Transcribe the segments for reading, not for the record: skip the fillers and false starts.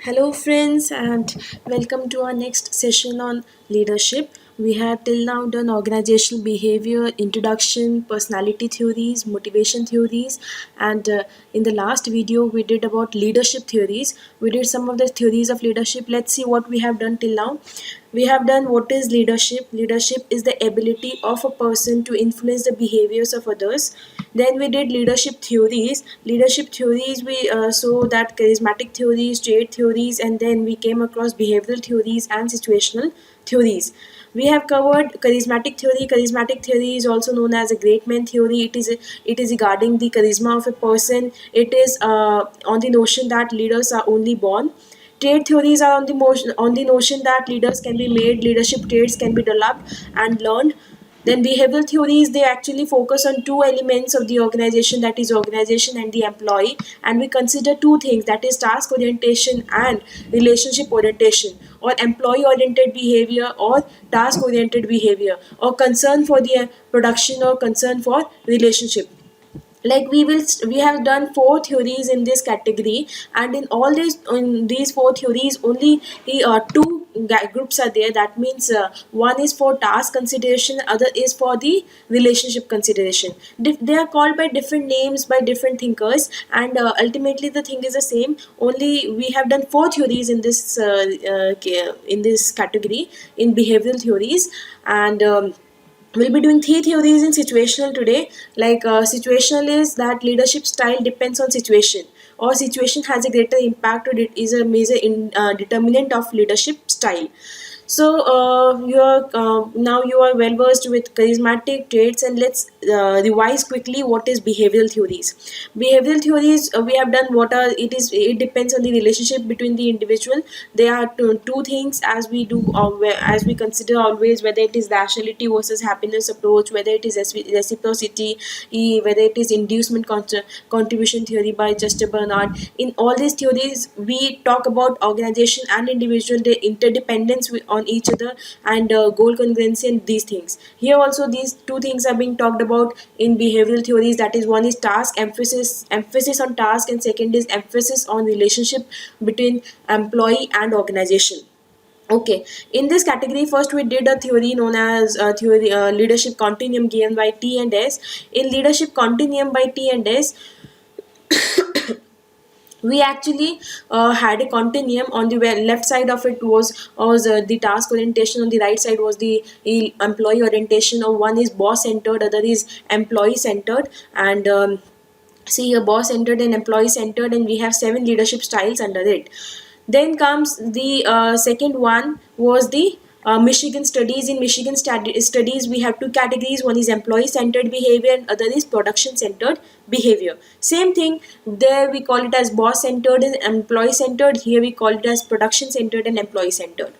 Hello, friends, and welcome to our next session on leadership. We have till now done organizational behavior, introduction, personality theories, motivation theories, and in the last video, we did about leadership theories. We did some of the theories of leadership. Let's see what we have done till now. We have done what is leadership. Leadership is the ability of a person to influence the behaviors of others. Then we did leadership theories. Leadership theories, we saw that charismatic theories, trait theories, and then we came across behavioral theories and situational theories. We have covered charismatic theory. Charismatic theory is also known as a great man theory. It is regarding the charisma of a person. It is on the notion that leaders are only born. Trait theories are on the notion that leaders can be made, leadership traits can be developed and learned. Then behavioral theories, they actually focus on two elements of the organization, that is organization and the employee, and we consider two things, that is task orientation and relationship orientation, or employee oriented behavior or task oriented behavior, or concern for the production or concern for relationship. Like we have done four theories in this category, and in these four theories only two groups are there. That means one is for task consideration, other is for the relationship consideration. They are called by different names by different thinkers, and ultimately the thing is the same. Only we have done four theories in this category in behavioral theories. And we'll be doing three theories in situational today. Like situational is that leadership style depends on situation, or situation has a greater impact, or it is a major determinant of leadership style. So now you are well versed with charismatic traits, and let's revise quickly what is behavioral theories. Behavioral theories, we have done what are it depends on the relationship between the individual. There are two things, as we do as we consider always, whether it is rationality versus happiness approach, whether it is reciprocity, whether it is inducement contribution theory by Chester Bernard. In all these theories, we talk about organization and individual, their interdependence on each other, and goal congruency and these things. Here also these two things are being talked about in behavioral theories. That is, one is task emphasis on task, and second is emphasis on relationship between employee and organization. Okay, in this category, first we did a theory known as theory leadership continuum given by T and S. In leadership continuum by T and S, we actually had a continuum. On the left side of it was the task orientation, on the right side was the employee orientation. Or one is boss centered, other is employee centered. And see, a boss centered and employee centered, and we have seven leadership styles under it. Then comes the second one was the Michigan studies. In Michigan studies, we have two categories. One is employee centered behavior, and other is production centered behavior. Same thing there, we call it as boss centered and employee centered. Here we call it as production centered and employee centered.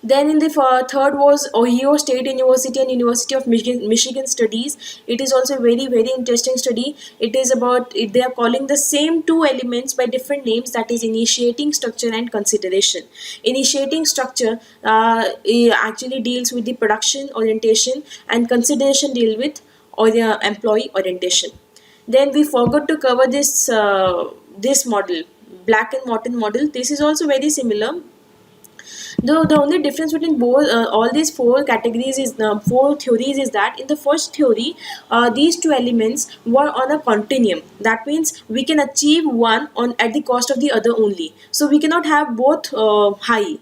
Then in the third was Ohio State University and University of Michigan studies. It is also a very interesting study. It is about they are calling the same two elements by different names, that is initiating structure and consideration. Initiating structure actually deals with the production orientation, and consideration deal with or the employee orientation. Then we forgot to cover this model, Black and Morton model. This is also very similar. The only difference between both all these four categories is four theories is that in the first theory, these two elements were on a continuum. That means we can achieve one on at the cost of the other only. So we cannot have both high.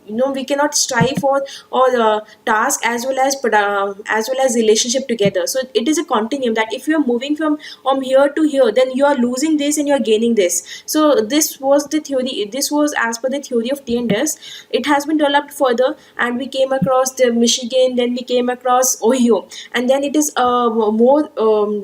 We cannot strive for or task as well as relationship together. So it is a continuum, that if you are moving from here to here, then you are losing this and you are gaining this. So this was the theory. This was as per the theory of T and S. It has been developed further, and we came across the Michigan, then we came across Ohio, and then it is more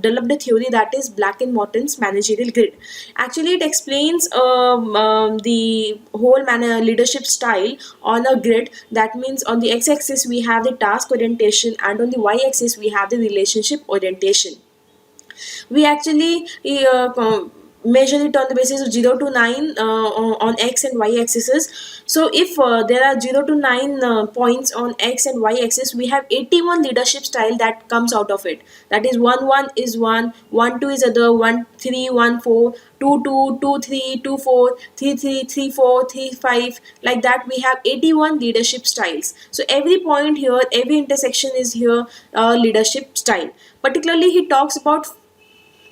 developed theory, that is Black and Morton's managerial grid. Actually, it explains the whole leadership style on a grid. That means on the x-axis we have the task orientation, and on the y-axis we have the relationship orientation. We actually measure it on the basis of 0 to 9 on x and y axes. So if there are 0 to 9 points on x and y axis, we have 81 leadership style that comes out of it. That is 1 1 is 1, 1 2 is other, 1 3 1 4, 2 2 2 3 2 4, 3 3 3 4 3 5, like that we have 81 leadership styles. So every point here, every intersection is here leadership style. Particularly he talks about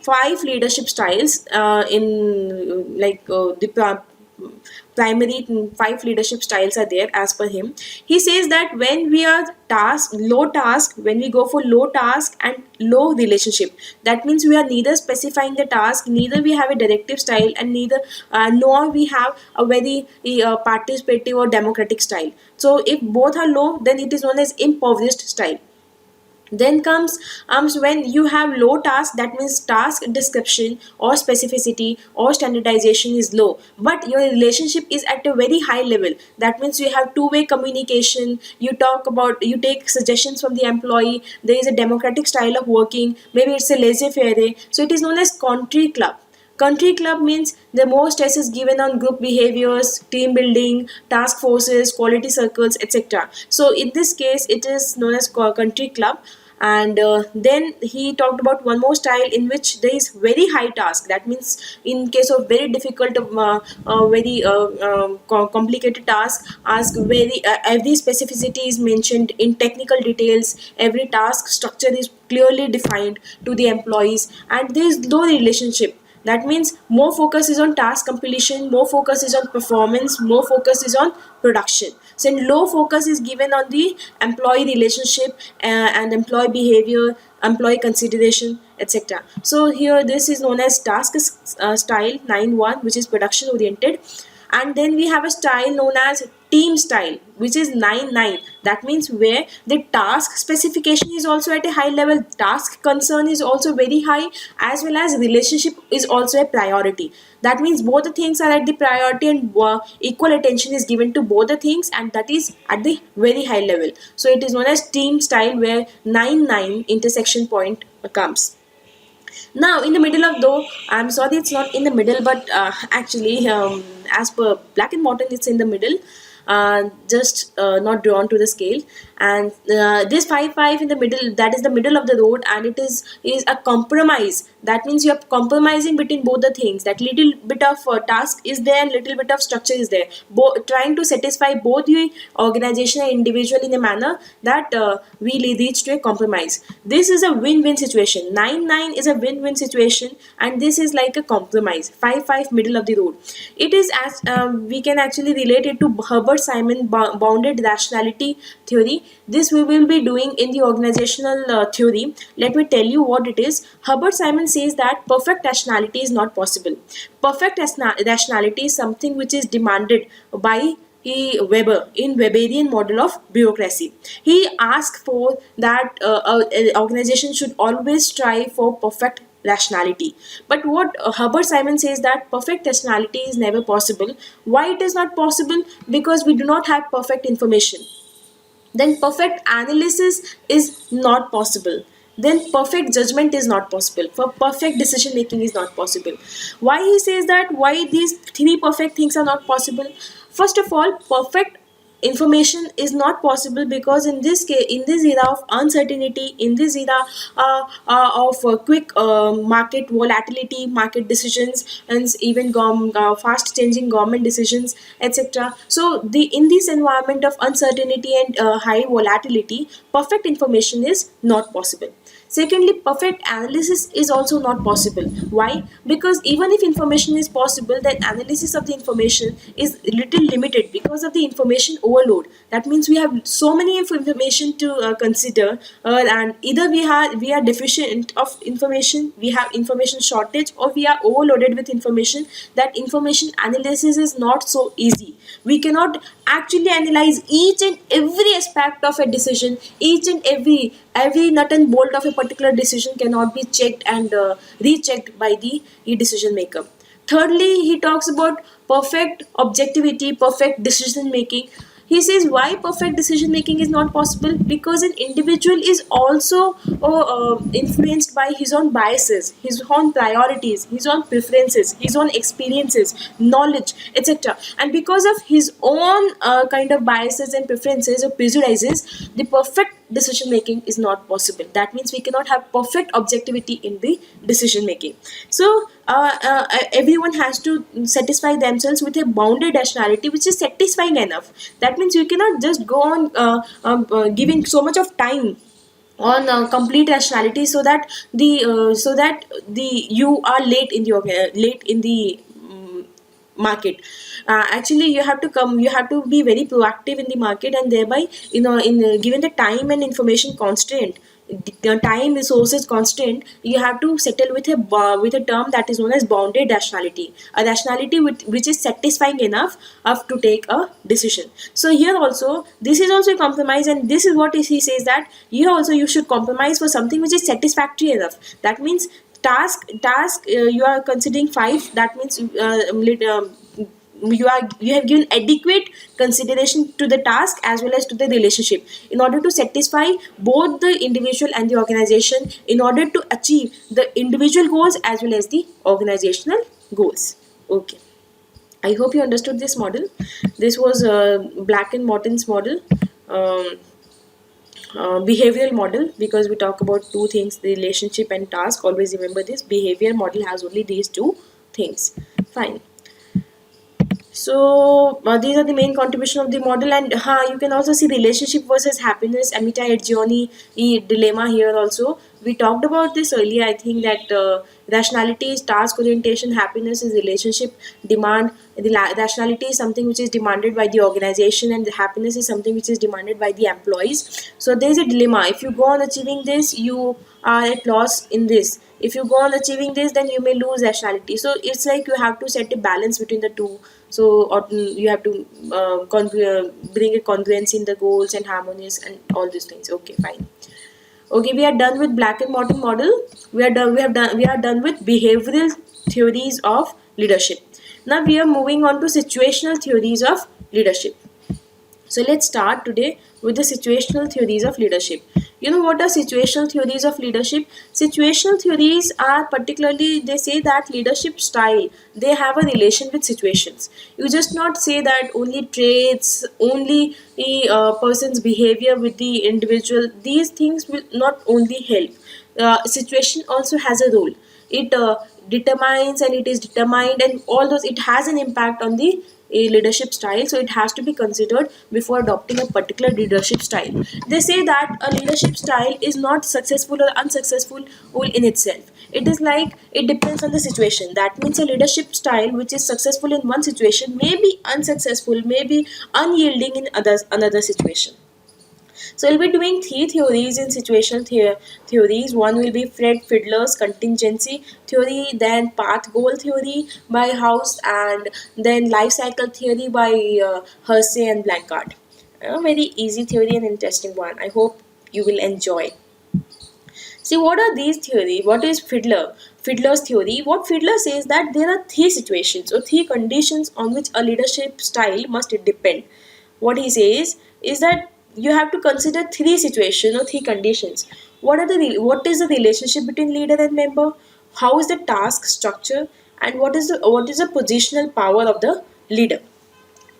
five leadership styles in the primary five leadership styles are there as per him. He says that when we are low task, when we go for low task and low relationship, that means we are neither specifying the task, neither we have a directive style, and neither nor we have a very participative or democratic style. So if both are low, then it is known as impoverished style. Then comes when you have low task, that means task description or specificity or standardization is low, but your relationship is at a very high level. That means you have two-way communication, you take suggestions from the employee, there is a democratic style of working, maybe it's a laissez-faire. So it is known as country club. Country club means the more stress is given on group behaviors, team building, task forces, quality circles, etc. So in this case, it is known as country club. And then he talked about one more style in which there is very high task. That means in case of very difficult, very complicated task, ask every specificity is mentioned in technical details. Every task structure is clearly defined to the employees, and there is no relationship. That means more focus is on task completion, more focus is on performance, more focus is on production. So in low focus is given on the employee relationship and employee behavior, employee consideration, etc. So here this is known as task style 9-1, which is production oriented. And then we have a style known as team style, which is 9-9. That means where the task specification is also at a high level, task concern is also very high, as well as relationship is also a priority. That means both the things are at the priority, and equal attention is given to both the things, and that is at the very high level. So it is known as team style, where 9-9 intersection point comes. Now, in the middle of, though, I'm sorry it's not in the middle, but actually, as per Black and Morton, it's in the middle, just not drawn to the scale. And this 5-5 in the middle, that is the middle of the road, and it is a compromise. That means you are compromising between both the things. That little bit of task is there, and little bit of structure is there. Trying to satisfy both the organization and individual in a manner that we reach to a compromise. This is a win-win situation. 9-9 is a win-win situation, and this is like a compromise. 5-5 middle of the road. It is as we can actually relate it to Herbert Simon bounded rationality theory. This we will be doing in the organizational theory. Let me tell you what it is. Herbert Simon says that perfect rationality is not possible. Perfect rationality is something which is demanded by Weber in Weberian model of bureaucracy. He asked for that an organization should always strive for perfect rationality. But what Herbert Simon says that perfect rationality is never possible. Why it is not possible? Because we do not have perfect information. Then perfect analysis is not possible. Then perfect judgment is not possible. For perfect decision making is not possible. Why he says that? Why these three perfect things are not possible? First of all, perfect information is not possible because in this case, in this era of uncertainty, in this era of quick market volatility, market decisions, and even fast changing government decisions, etc. So the in this environment of uncertainty and high volatility, perfect information is not possible. Secondly, perfect analysis is also not possible. Why? Because even if information is possible, then analysis of the information is little limited because of the information overload. That means we have so many information to consider, and either we are deficient of information, we have information shortage, or we are overloaded with information. That information analysis is not so easy. We cannot actually analyze each and every aspect of a decision, each and every nut and bolt of a particular decision cannot be checked and rechecked by the decision maker. Thirdly, he talks about perfect objectivity, perfect decision making. he says why perfect decision making is not possible, because an individual is also influenced by his own biases, his own priorities, his own preferences, his own experiences, knowledge, etc. And because of his own kind of biases and preferences or prejudices, the perfect decision making is not possible. That means we cannot have perfect objectivity in the decision making. So everyone has to satisfy themselves with a bounded rationality which is satisfying enough. That means you cannot just go on giving so much of time on complete rationality, so that the you are late in the late in the market. Actually you have to be very proactive in the market, and thereby in given the time and information constant, time resources constant, you have to settle with with a term that is known as bounded rationality, a rationality which is satisfying enough of to take a decision. So here also this is also a compromise, and this is what he says, that here also you should compromise for something which is satisfactory enough. That means task you are considering 5, that means you have given adequate consideration to the task as well as to the relationship in order to satisfy both the individual and the organization, in order to achieve the individual goals as well as the organizational goals. Okay, I hope you understood this model. This was Black and Morton's model, um, behavioral model, because we talk about two things, the relationship and task. Always remember this, behavior model has only these two things. Fine. So these are the main contribution of the model, and you can also see relationship versus happiness, Amita Edgioni dilemma here also. We talked about this earlier. I think that rationality is task orientation, happiness is relationship demand. The rationality is something which is demanded by the organization, and the happiness is something which is demanded by the employees. So there is a dilemma. If you go on achieving this, you are at loss in this. If you go on achieving this, then you may lose rationality. So it's like you have to set a balance between the two. So you have to bring a congruence in the goals and harmonious and all these things. Okay, fine. Okay, we are done with Black and Morton model. We are done. We are done with behavioral theories of leadership. Now we are moving on to situational theories of leadership. So let's start today with the situational theories of leadership. You know what are situational theories of leadership? Situational theories are particularly, they say that leadership style, they have a relation with situations. You just not say that only traits, only a person's behavior with the individual. These things will not only help. Situation also has a role. It determines, and it is determined, and all those, it has an impact on the a leadership style, so it has to be considered before adopting a particular leadership style. They say that a leadership style is not successful or unsuccessful in itself. It is like it depends on the situation. That means a leadership style which is successful in one situation may be unsuccessful, may be unyielding in another situation. So we'll be doing three theories in situational theories. One will be Fred Fiedler's contingency theory, then path goal theory by House, and then life cycle theory by Hersey and Blanchard. A very easy theory and interesting one. I hope you will enjoy. See, what are these theories? What is Fiedler's theory? What Fiedler says that there are three situations or three conditions on which a leadership style must depend. What he says is that you have to consider three situations or three conditions. What is the relationship between leader and member? How is the task structure? And what is the positional power of the leader?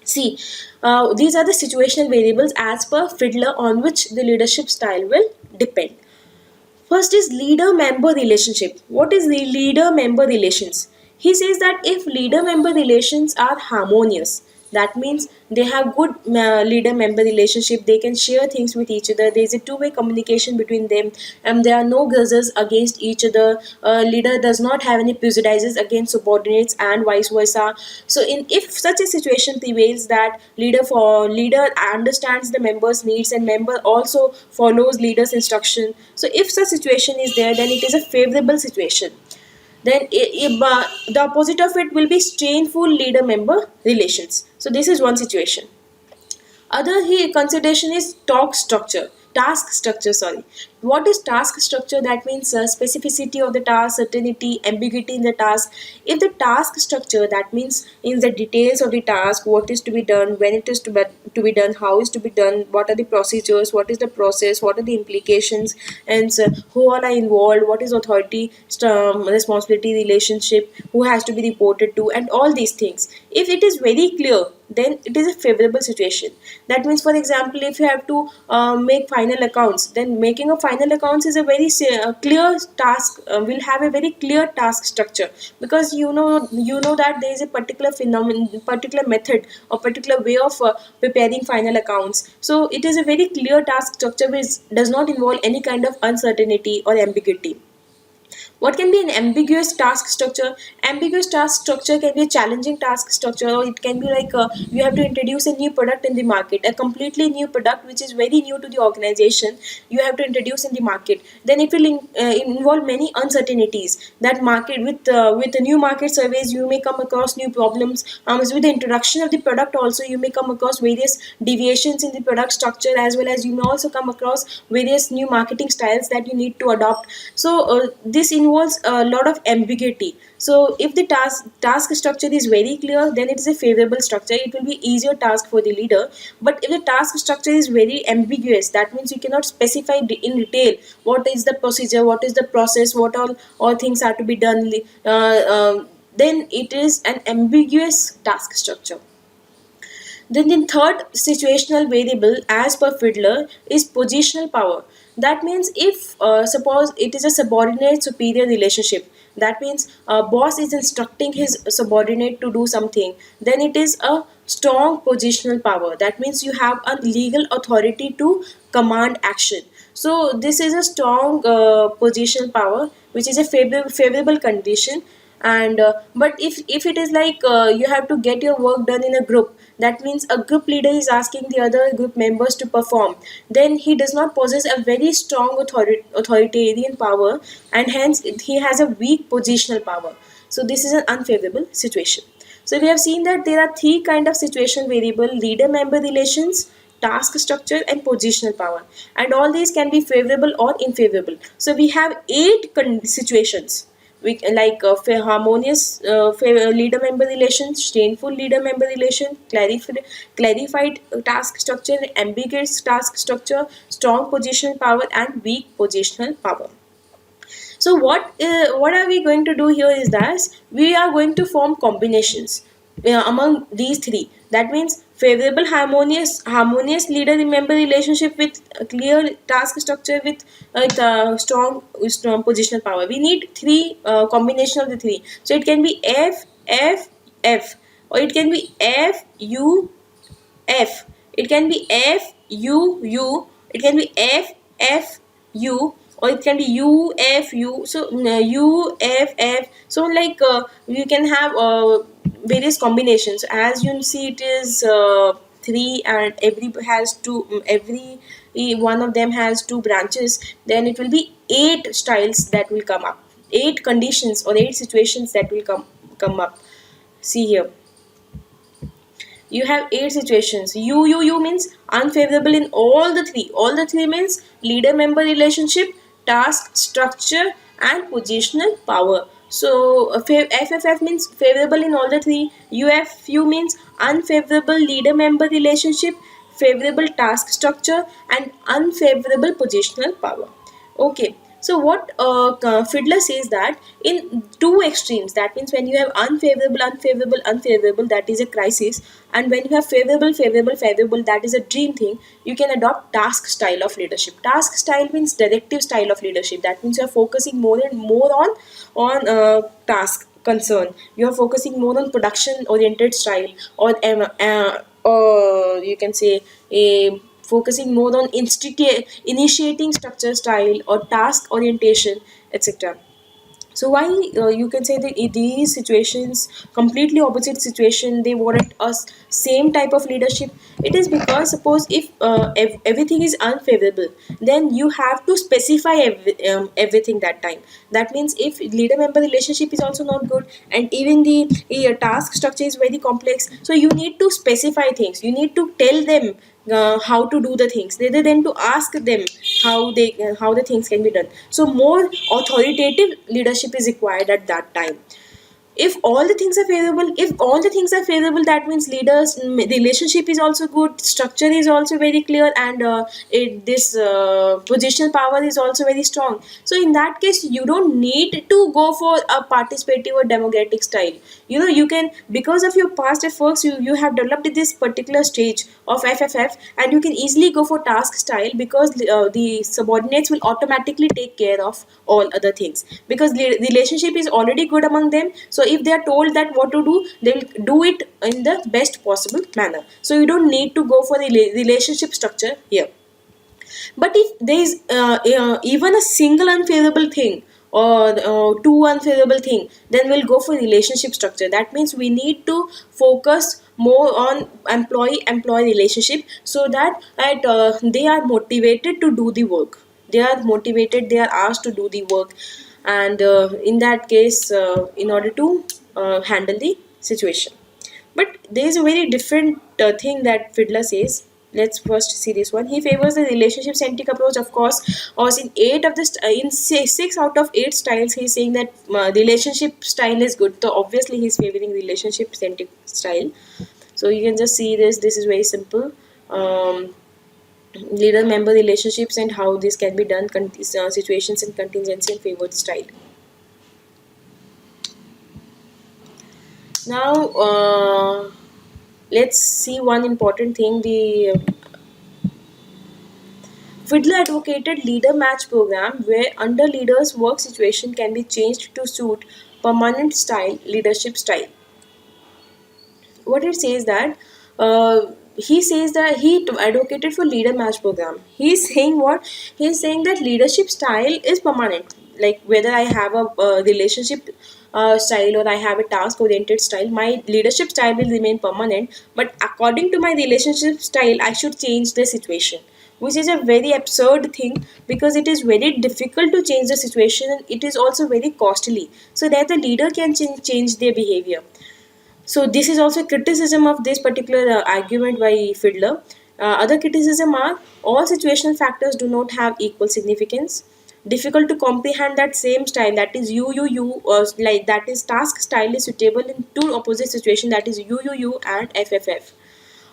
See, these are the situational variables as per Fiedler on which the leadership style will depend. First is leader-member relationship. What is the leader-member relations? He says that if leader-member relations are harmonious, that means they have good leader-member relationship, they can share things with each other, there is a two-way communication between them, and there are no grudges against each other, leader does not have any prejudices against subordinates and vice versa. So if such a situation prevails, that leader understands the members needs and member also follows leader's instruction, so if such situation is there, then it is a favorable situation. Then the opposite of it will be strainful leader member relations. So this is one situation. Other consideration is talk structure. task structure, sorry. What is task structure? That means specificity of the task, certainty, ambiguity in the task. If the task structure, that means in the details of the task, what is to be done, when it is to be done, how is to be done, what are the procedures, what is the process, what are the implications, and who all are involved, what is authority, responsibility relationship, who has to be reported to, and all these things. If it is very clear, then it is a favorable situation. That means, for example, if you have to make final accounts, then making a final accounts is a very clear task, will have a very clear task structure, because you know that there is a particular phenomenon, particular method, or particular way of preparing final accounts. So it is a very clear task structure which does not involve any kind of uncertainty or ambiguity. What can be an ambiguous task structure? Ambiguous task structure can be a challenging task structure, or it can be like you have to introduce a new product in the market, a completely new product which is very new to the organization. You have to introduce in the market. Then it will involve many uncertainties. That market, with the new market surveys, you may come across new problems. So with the introduction of the product, also you may come across various deviations in the product structure, as well as you may also come across various new marketing styles that you need to adopt. So this involves a lot of ambiguity. So if the task structure is very clear, then it is a favorable structure. It will be easier task for the leader. But if the task structure is very ambiguous, that means you cannot specify in detail what is the procedure, what is the process, what all things are to be done, then it is an ambiguous task structure. Then the third situational variable as per Fiedler is positional power. That means if suppose it is a subordinate superior relationship, that means a boss is instructing his subordinate to do something, then it is a strong positional power. That means you have a legal authority to command action. So this is a strong positional power, which is a favorable condition. And but if it is like you have to get your work done in a group, that means a group leader is asking the other group members to perform, then he does not possess a very strong authoritarian power, and hence he has a weak positional power. So this is an unfavorable situation. So we have seen that there are three kind of situation variable: leader member relations, task structure, and positional power, and all these can be favorable or unfavorable. So we have eight situations, we like harmonious leader member relation, strainful leader member relation, clarified task structure, ambiguous task structure, strong positional power, and weak positional power. So what are we going to do here is that we are going to form combinations among these three. That means favorable harmonious leader member relationship with a clear task structure with strong positional power. We need three combination of the three. So it can be F F F, or it can be F U F. It can be F U U. It can be F F U, or it can be U F U. So U F F. So like you can have various combinations. As you see, it is three, and every one of them has two branches. Then it will be eight styles that will come up, eight conditions or eight situations that will come up. See here, you have eight situations. You means unfavorable in all the three. All the three means leader member relationship, task structure, and positional power. So FFF means favorable in all the three. UFU means unfavorable leader member relationship, favorable task structure, and unfavorable positional power. Okay, so what Fiedler says that in two extremes, that means when you have unfavorable, that is a crisis, and when you have favorable, that is a dream thing, you can adopt task style of leadership. Task style means directive style of leadership. That means you are focusing more and more on task concern. You are focusing more on production oriented style, or you can say a focusing more on initiating structure style or task orientation, etc. So why you can say that in these situations, completely opposite situation, they warrant us same type of leadership? It is because suppose if everything is unfavorable, then you have to specify everything that time. That means if leader member relationship is also not good, and even the task structure is very complex, so you need to specify things. You need to tell them how to do the things rather than to ask them how the things can be done. So more authoritative leadership is required at that time. If all the things are favorable, that means leaders relationship is also good, structure is also very clear, and this positional power is also very strong. So in that case you don't need to go for a participative or democratic style. You can, because of your past efforts, you have developed this particular stage of FFF, and you can easily go for task style, because the subordinates will automatically take care of all other things, because the relationship is already good among them. So if they are told that what to do, they will do it in the best possible manner. So you don't need to go for the relationship structure here. But if there is even a single unfavorable thing, or two unfavorable thing, then we'll go for relationship structure. That means we need to focus more on employee relationship, so that they are motivated to do the work. They are asked to do the work, and in that case, in order to handle the situation. But there is a very different thing that Fiedler says. Let's first see this one. He favors the relationship centric approach, of course. Or in six out of eight styles, he's saying that relationship style is good. So obviously, he's favoring relationship centric style. So you can just see this. This is very simple. Leader member relationships and how this can be done. Situations and contingency and favored style. Now, let's see one important thing. The Fiedler advocated leader match program, where under leaders work situation can be changed to suit permanent style leadership style. What it says that he says that advocated for leader match program. He's saying that leadership style is permanent. Like whether I have a relationship style or I have a task oriented style, my leadership style will remain permanent. But according to my relationship style, I should change the situation, which is a very absurd thing, because it is very difficult to change the situation, and it is also very costly, so that the leader can change their behavior. So this is also criticism of this particular argument by Fiedler. Other criticism are all situational factors do not have equal significance. Difficult to comprehend that same style, that is or like that is task style is suitable in two opposite situations, that is UUU and FFF.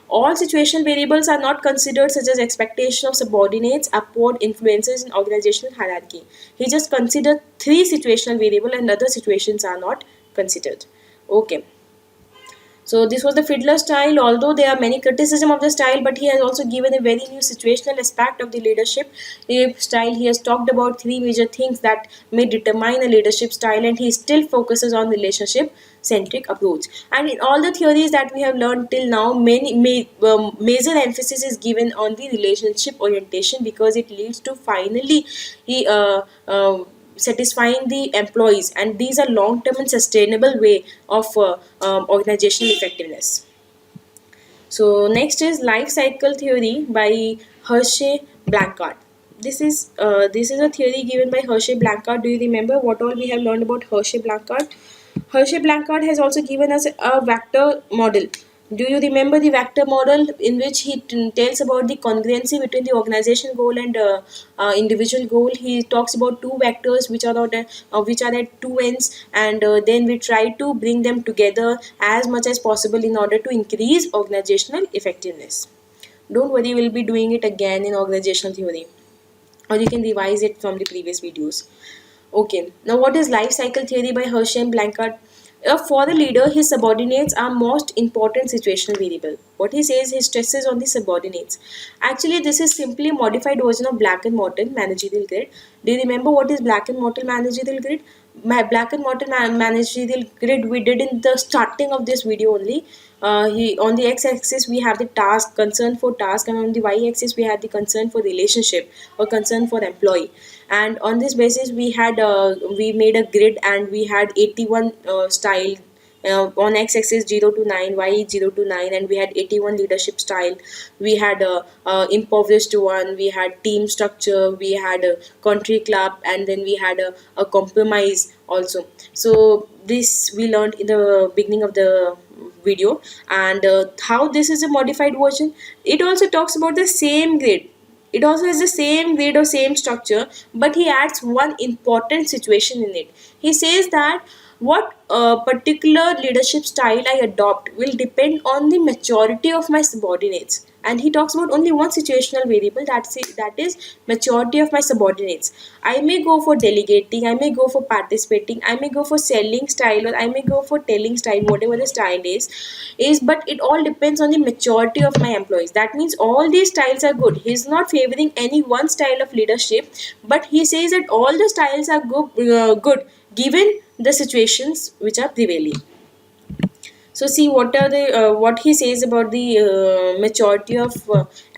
All situational variables are not considered, such as expectation of subordinates, upward influences in organizational hierarchy. He just considered three situational variables and other situations are not considered. Okay. So this was the Fiedler style. Although there are many criticism of the style, but he has also given a very new situational aspect of the leadership style. He has talked about three major things that may determine a leadership style, and he still focuses on relationship centric approach. And in all the theories that we have learned till now, major emphasis is given on the relationship orientation, because it leads to finally satisfying the employees, and these are long term and sustainable way of organizational effectiveness. So next is life cycle theory by Hershey Blanchard. This is a theory given by Hershey Blanchard. Do you remember what all we have learned about Hershey Blanchard? Hershey Blanchard has also given us a vector model. Do you remember the vector model, in which he tells about the congruency between the organization goal and individual goal? He talks about two vectors which are at two ends, and then we try to bring them together as much as possible in order to increase organizational effectiveness. Don't worry, we'll be doing it again in organizational theory, or you can revise it from the previous videos. Okay, now what is life cycle theory by Hershey and Blanchard? For the leader, his subordinates are most important situational variable. What he says, he stresses on the subordinates. Actually, this is simply a modified version of Black and Morton managerial grid. Do you remember what is Black and Morton managerial grid? My Black and Morton managerial grid we did in the starting of this video only. On the x-axis we have the task, concern for task, and on the y-axis we had the concern for relationship or concern for employee. And on this basis we made a grid, and we had 81 style. On x-axis 0 to 9, y 0 to 9, and we had 81 leadership style. We had impoverished one, we had team structure, we had a country club, and then we had a compromise also. So this we learned in the beginning of the video, and how this is a modified version. It also talks about the same grade. It also has the same grade or same structure, but he adds one important situation in it. He says that what particular leadership style I adopt will depend on the maturity of my subordinates. And he talks about only one situational variable, that is maturity of my subordinates. I may go for delegating, I may go for participating, I may go for selling style, or I may go for telling style, whatever the style is, but it all depends on the maturity of my employees. That means all these styles are good. He's not favoring any one style of leadership, but he says that all the styles are good given the situations which are prevailing. So see what he says about the maturity of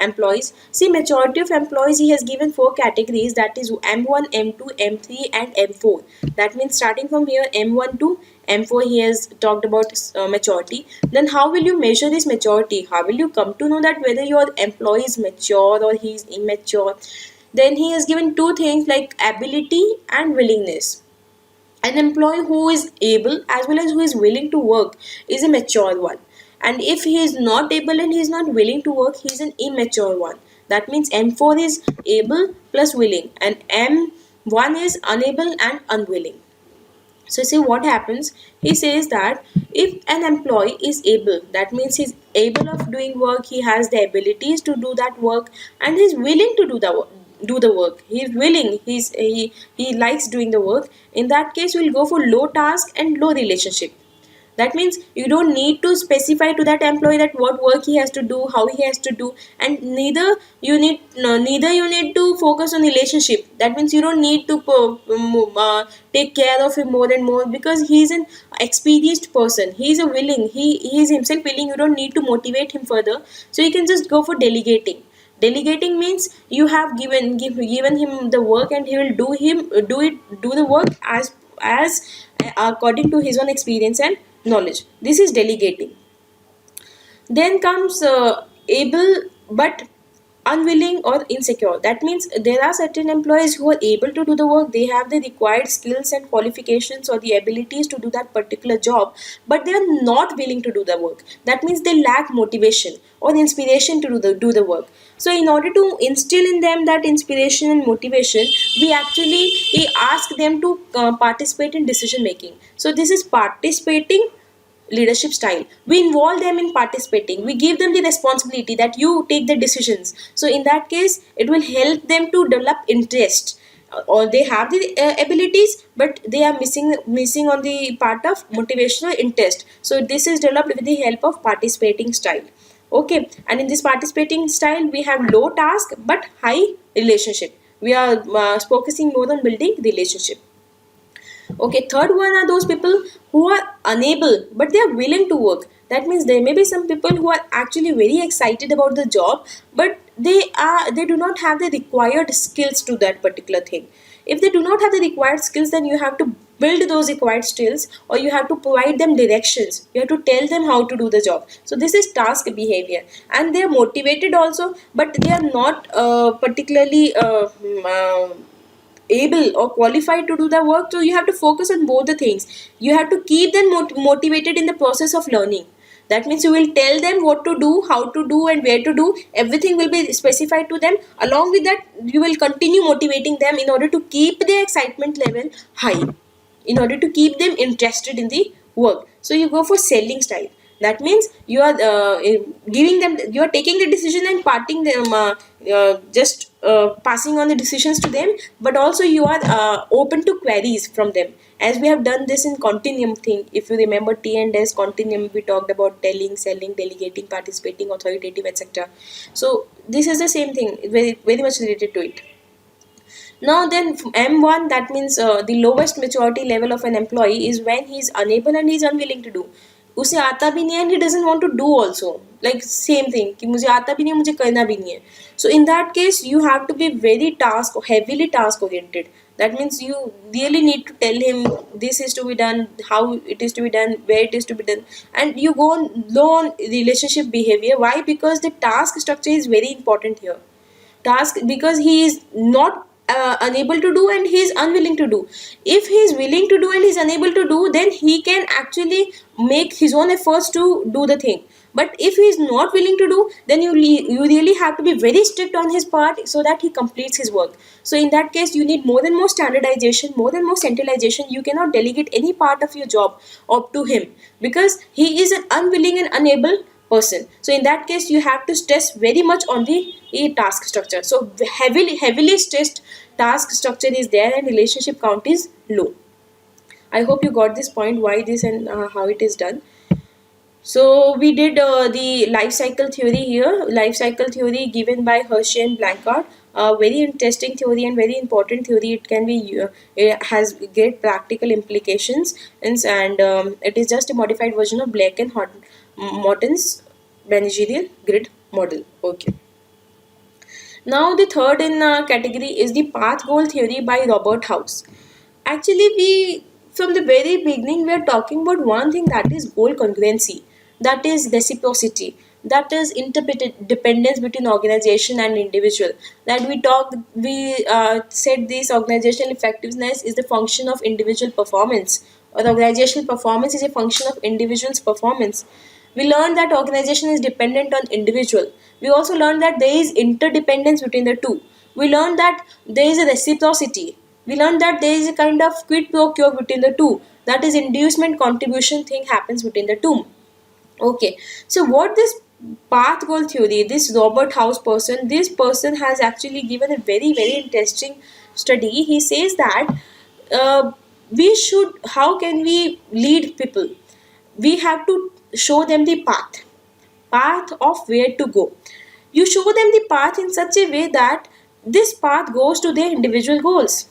employees. See, maturity of employees, he has given four categories, that is M1, M2, M3 and M4. That means starting from here, M1 to M4, he has talked about maturity. Then how will you measure this maturity? How will you come to know that whether your employee is mature or he is immature? Then he has given two things like ability and willingness. An employee who is able as well as who is willing to work is a mature one, and if he is not able and he is not willing to work, he is an immature one. That means M4 is able plus willing, and M1 is unable and unwilling. So see what happens. He says that if an employee is able, that means he's able of doing work, he has the abilities to do that work, and he's willing to do the work. He's willing, he likes doing the work. In that case, we'll go for low task and low relationship. That means you don't need to specify to that employee that what work he has to do, how he has to do, and neither you need to focus on relationship. That means you don't need to take care of him more and more, because he's an experienced person. He is himself willing. You don't need to motivate him further. So you can just go for delegating. Delegating means you have given him the work, and he will do the work as according to his own experience and knowledge. This is delegating. Then comes able but unwilling or insecure. That means there are certain employees who are able to do the work, they have the required skills and qualifications or the abilities to do that particular job, but they are not willing to do the work. That means they lack motivation or inspiration to do the work. So in order to instill in them that inspiration and motivation, we ask them to participate in decision making. So this is participating leadership style. We involve them in participating, we give them the responsibility that you take the decisions. So in that case, it will help them to develop interest. Or they have the abilities, but they are missing on the part of motivational interest. So this is developed with the help of participating style. Okay, and in this participating style, we have low task but high relationship. We are focusing more on building relationship. Okay, third one are those people who are unable but they are willing to work. That means there may be some people who are actually very excited about the job, but they do not have the required skills to that particular thing. If they do not have the required skills, then you have to build those required skills, or you have to provide them directions. You have to tell them how to do the job. So this is task behavior, and they are motivated also, but they are not particularly able or qualified to do the work. So you have to focus on both the things. You have to keep them motivated in the process of learning. That means you will tell them what to do, how to do, and where to do. Everything will be specified to them. Along with that, you will continue motivating them in order to keep their excitement level high, in order to keep them interested in the work. So you go for selling style. That means you are giving them, you are taking the decision and parting them, just passing on the decisions to them, but also you are open to queries from them, as we have done this in continuum thing. If you remember T&S continuum, we talked about telling, selling, delegating, participating, authoritative, etc. So this is the same thing, very, very much related to it. Now then, M1, that means the lowest maturity level of an employee is when he is unable and he is unwilling to do. उसे आता भी नहीं है and he doesn't want to do also. Like same thing कि मुझे आता भी नहीं है, मुझे करना भी नहीं है. So in that case, you have to be very heavily task oriented. That means you really need to tell him this is to be done, how it is to be done, where it is to be done, and you go on low on relationship behavior. Why? Because the task structure is very important here. Task, because he is not unable to do and he is unwilling to do. If he is willing to do and he is unable to do, then he can actually make his own efforts to do the thing. But if he is not willing to do, then you really have to be very strict on his part so that he completes his work. So in that case, you need more and more standardization, more and more centralization. You cannot delegate any part of your job up to him, because he is an unwilling and unable person. So in that case, you have to stress very much on the task structure. So heavily stressed task structure is there and relationship count is low. I hope you got this point, why this and how it is done. So we did the life cycle theory here. Life cycle theory given by Hershey and Blanchard. Very interesting theory and very important theory. It can be it has great practical implications, and it is just a modified version of Blake and Morton's managerial grid model. Okay. Now the third in category is the path goal theory by Robert House. Actually, we from the very beginning we are talking about one thing, that is goal congruency, that is reciprocity, that is interdependence between organization and individual. That we said this organizational effectiveness is the function of individual performance, or organizational performance is a function of individual's performance. We learned that organization is dependent on individual. We also learned that there is interdependence between the two. We learned that there is a reciprocity. We learned that there is a kind of quid pro quo between the two. That is inducement contribution thing happens between the two. Okay. So what this path goal theory, this Robert House person, this person has actually given a very interesting study. He says that uh, how can we lead people? We have to show them the path of where to go. You show them the path in such a way that this path goes to their individual goals.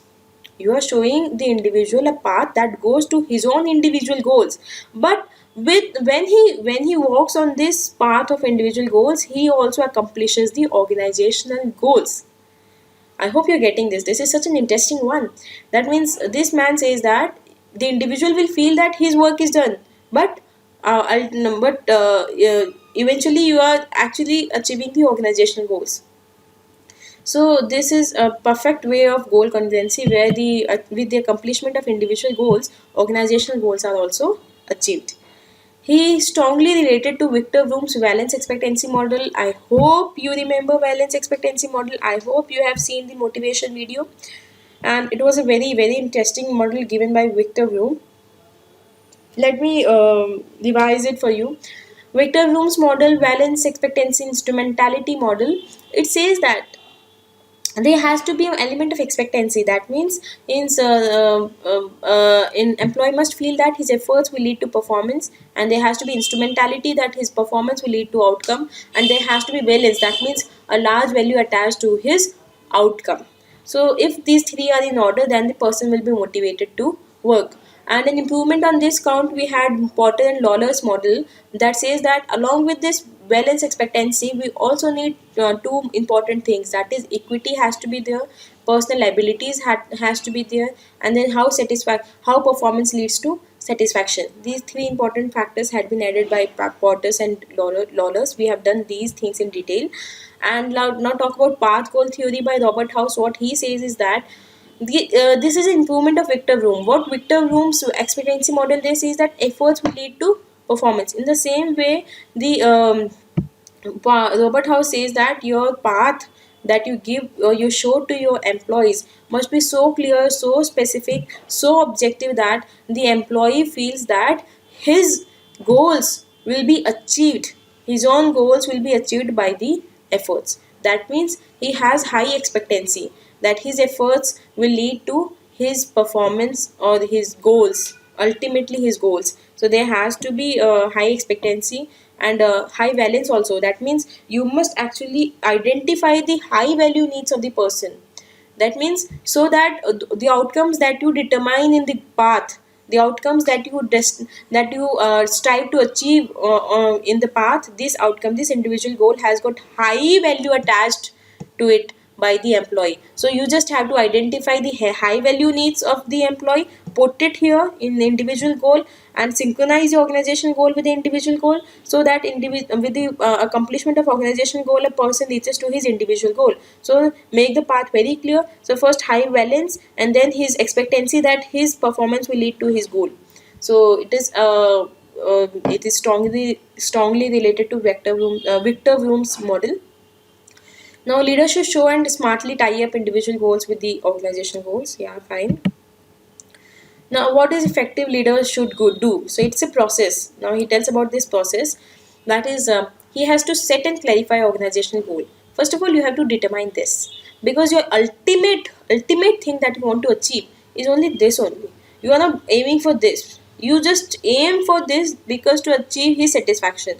You are showing the individual a path that goes to his own individual goals. But when he walks on this path of individual goals, he also accomplishes the organizational goals. I hope you're getting this. This is such an interesting one. That means this man says that the individual will feel that his work is done, but eventually you are actually achieving the organizational goals. So this is a perfect way of goal congruency, where the with the accomplishment of individual goals, organizational goals are also achieved. He strongly related to Victor Vroom's valence expectancy model. I hope you remember valence expectancy model. I hope you have seen the motivation video. And it was a very interesting model given by Victor Vroom. Let me revise it for you. Victor Vroom's model, valence expectancy instrumentality model, it says that there has to be an element of expectancy. That means in employee must feel that his efforts will lead to performance, and there has to be instrumentality, that his performance will lead to outcome, and there has to be valence, that means a large value attached to his outcome. So if these three are in order, then the person will be motivated to work. And an improvement on this count, we had Potter and Lawler's model that says that along with this balance expectancy, we also need two important things. That is, equity has to be there, personal abilities has to be there, and then how performance leads to satisfaction. These three important factors had been added by Potters and Lawlers. We have done these things in detail. And now talk about path goal theory by Robert House. What he says is that this is an improvement of Victor Vroom. What Victor Vroom's expectancy model they say is that efforts will lead to performance. In the same way, the Robert House says that your path that you give or you show to your employees must be so clear, so specific, so objective that the employee feels that his goals will be achieved. His own goals will be achieved by the efforts. That means he has high expectancy that his efforts will lead to his performance or his goals, ultimately his goals. So there has to be a high expectancy and a high valence also. That means you must actually identify the high value needs of the person. That means so that the outcomes that you determine in the path, the outcomes that you strive to achieve in the path, this outcome, this individual goal has got high value attached to it by the employee. So you just have to identify the high value needs of the employee, put it here in the individual goal, and synchronize your organizational goal with the individual goal, so that with the accomplishment of organizational goal, a person reaches to his individual goal. So make the path very clear. So first high valence, and then his expectancy that his performance will lead to his goal. So it is strongly related to Victor Vroom's model. Now, leaders should show and smartly tie up individual goals with the organizational goals. Yeah, fine. Now, what is effective leaders should do? So it's a process. Now he tells about this process. That is, he has to set and clarify organizational goal. First of all, you have to determine this, because your ultimate thing that you want to achieve is only this only. You are not aiming for this. You just aim for this because to achieve his satisfaction.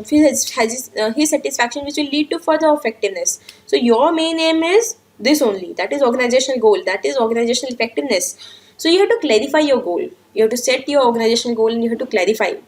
His satisfaction, which will lead to further effectiveness. So your main aim is this only. That is organizational goal. That is organizational effectiveness. So you have to clarify your goal. You have to set your organizational goal and you have to clarify it.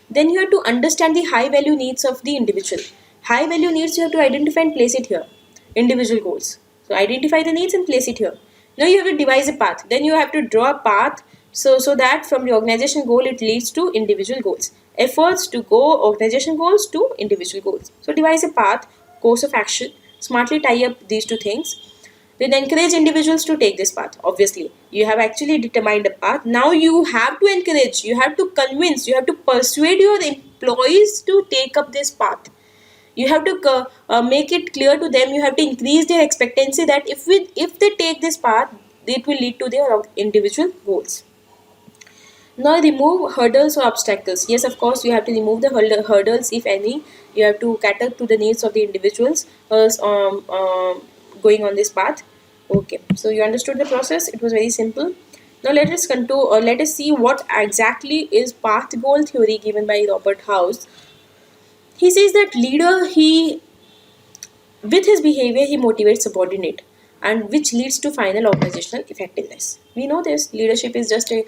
Then you have to understand the high value needs of the individual. High value needs you have to identify and place it here. Individual goals. So identify the needs and place it here. Now you have to devise a path. Then you have to draw a path so that from the organization goal it leads to individual goals. Efforts to go organization goals to individual goals. So devise a path, course of action, smartly tie up these two things. Then encourage individuals to take this path. Obviously, you have actually determined a path. Now you have to encourage, you have to convince, you have to persuade your employees to take up this path. You have to make it clear to them. You have to increase their expectancy that if they take this path, it will lead to their individual goals. Now remove hurdles or obstacles. Yes, of course, you have to remove the hurdles, if any. You have to cater to the needs of the individuals going on this path. Okay, so you understood the process. It was very simple. Now let us see what exactly is path goal theory given by Robert House. He says that leader, with his behavior he motivates subordinate, and which leads to final organizational effectiveness. We know this. Leadership is just a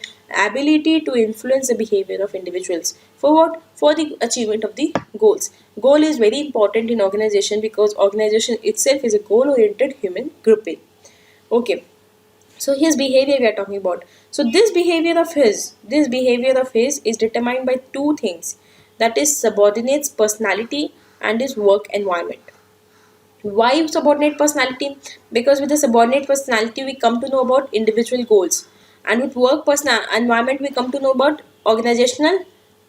ability to influence the behavior of individuals for what? For the achievement of the goals. Goal is very important in organization because organization itself is a goal oriented human grouping. Okay, so his behavior we are talking about. So this behavior of his is determined by two things, that is subordinate's personality and his work environment. Why subordinate personality? Because with the subordinate personality we come to know about individual goals, and with work personal environment we come to know about organizational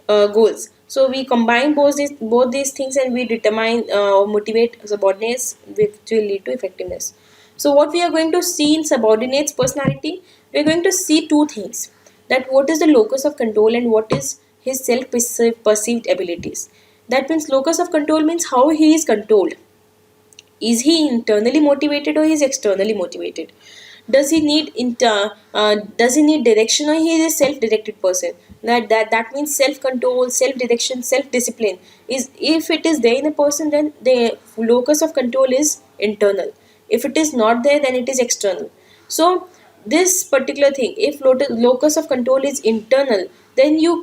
goals. So we combine both these things and we determine motivate subordinates, which will lead to effectiveness. So what we are going to see in subordinates personality, we are going to see two things, that what is the locus of control and what is his self perceived abilities. That means locus of control means how he is controlled. Is he internally motivated or he is externally motivated? Does he need direction, or he is a self-directed person? That means self-control, self-direction, self-discipline. Is If it is there in a person, then the locus of control is internal. If it is not there, then it is external. So this particular thing, if locus of control is internal, then you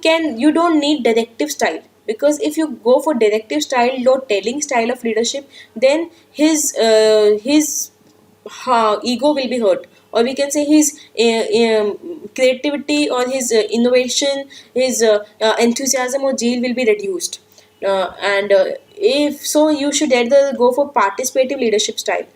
don't need directive style, because if you go for directive style or telling style of leadership, then his ego will be hurt, or we can say his creativity or his innovation, his enthusiasm or zeal will be reduced. And if so, you should either go for participative leadership style.